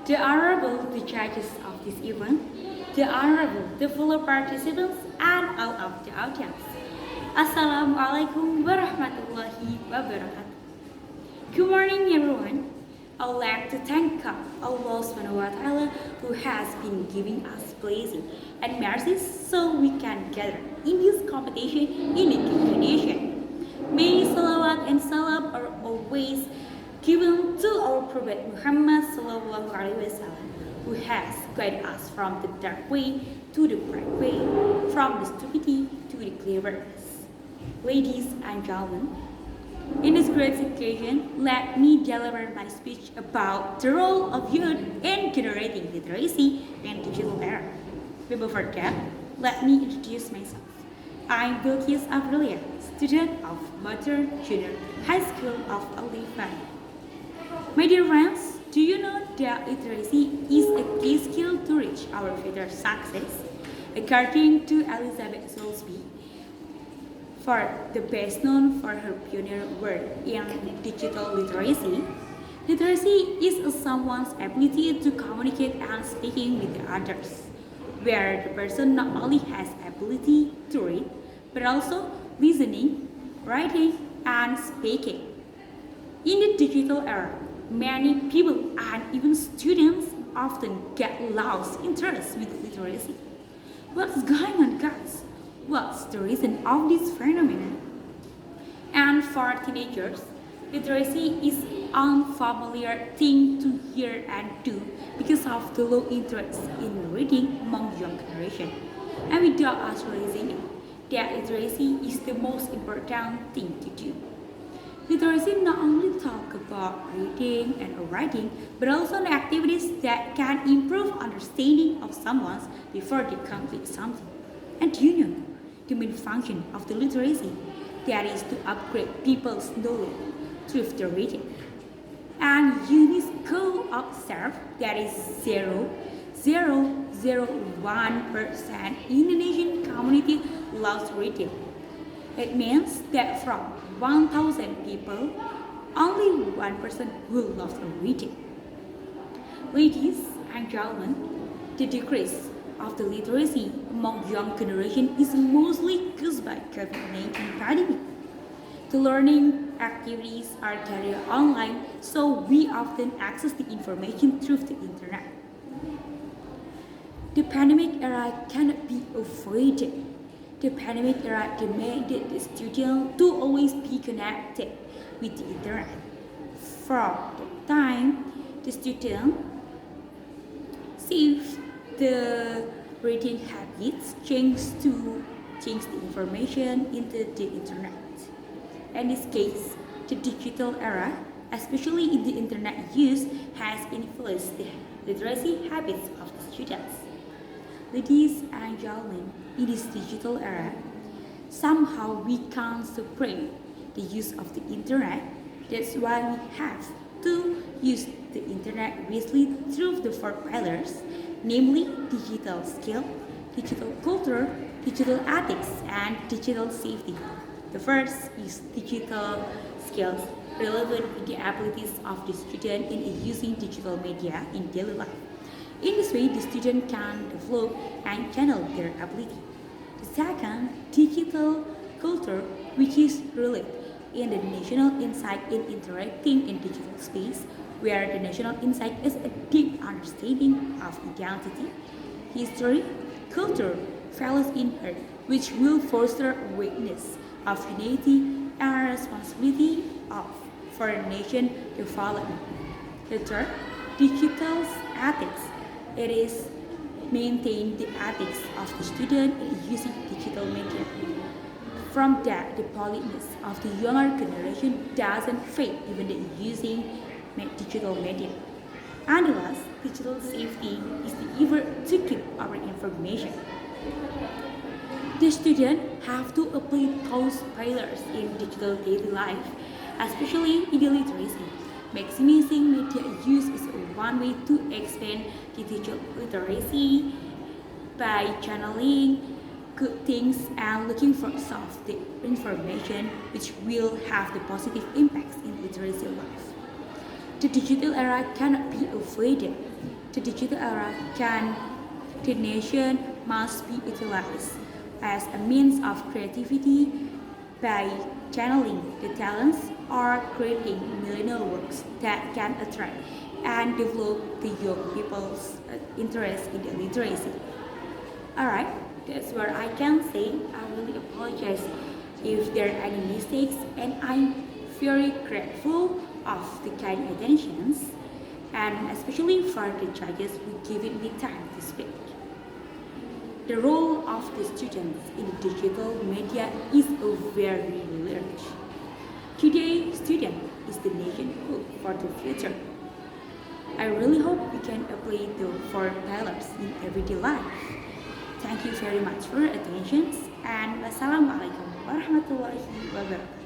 The Honorable the judges of this event, the Honorable the fellow participants, and all of the audience. Assalamualaikum warahmatullahi wabarakatuh. Good morning everyone. I would like to thank Allah subhanahu wa ta'ala who has been giving us blessing and mercies so we can gather in this competition in a given nation. May salawat and salam are always given to our Prophet Muhammad sallallahu alaihi wasallam, who has guided us from the dark way to the bright way, from the stupidity to the cleverness. Ladies and gentlemen, in this great occasion, let me deliver my speech about the role of youth in generating literacy in digital era. Before that, let me introduce myself. I'm Bilqis Aprilia, student of Modern Junior High School of RIFA. My dear friends, do you know that literacy is a key skill to reach our future success? According to Elizabeth Soulsby, the best known for her pioneer work in digital literacy, literacy is someone's ability to communicate and speaking with others, where the person not only has ability to read, but also listening, writing, and speaking. In the digital era, many people and even students often get lost interest with literacy. What's going on, guys? What's the reason of this phenomenon? And for teenagers, literacy is an unfamiliar thing to hear and do because of the low interest in reading among young generation. And without us realizing it, that literacy is the most important thing to do. Literacy not only talk about reading and writing, but also the activities that can improve understanding of someone before they complete something. And do you know the main function of the literacy? That is to upgrade people's knowledge through the reading. And UNESCO observed that is 0.001% Indonesian community loves reading. It means that from 1,000 people, only 1% who loves reading. Ladies and gentlemen, the decrease of the literacy among young generation is mostly caused by COVID-19 pandemic. The learning activities are carried online, so we often access the information through the internet. The pandemic era cannot be avoided. The pandemic era demanded the student to always be connected with the internet. From the time the student sees the reading habits change the information into the internet. In this case, the digital era, especially in the internet use, has influenced the literacy habits of the students. Ladies and gentlemen, in this digital era, somehow we can't separate the use of the internet. That's why we have to use the internet wisely through the four pillars, namely digital skill, digital culture, digital ethics, and digital safety. The first is digital skills, relevant with the abilities of the student in using digital media in daily life. In this way, the student can develop and channel their ability. The second, digital culture, which is related in the national insight in interacting in digital space, where the national insight is a deep understanding of identity, history, culture, values in her, which will foster awareness of unity and responsibility for a nation development. The third, digital ethics. It is maintain the ethics of the student in using digital media. From that, the politeness of the younger generation doesn't fade even in using digital media. And the last, digital safety is the effort to keep our information. The students have to apply those pillars in digital daily life, especially in the literacy. Maximizing media use is one way to expand the digital literacy by channeling good things and looking for soft information which will have the positive impacts in literacy life. The digital era cannot be avoided. the digital era the nation must be utilized as a means of creativity by channeling the talents or creating millennial works that can attract and develop the young people's interest in the literacy. Alright, that's what I can say. I really apologize if there are any mistakes, and I'm very grateful of the kind attentions, and especially for the judges who given me time to speak. The role of the students in digital media is very large. Today, student is the nation hope for the future. I really hope we can apply the 4 pillars in everyday life. Thank you very much for your attention, and wassalamualaikum warahmatullahi wabarakatuh.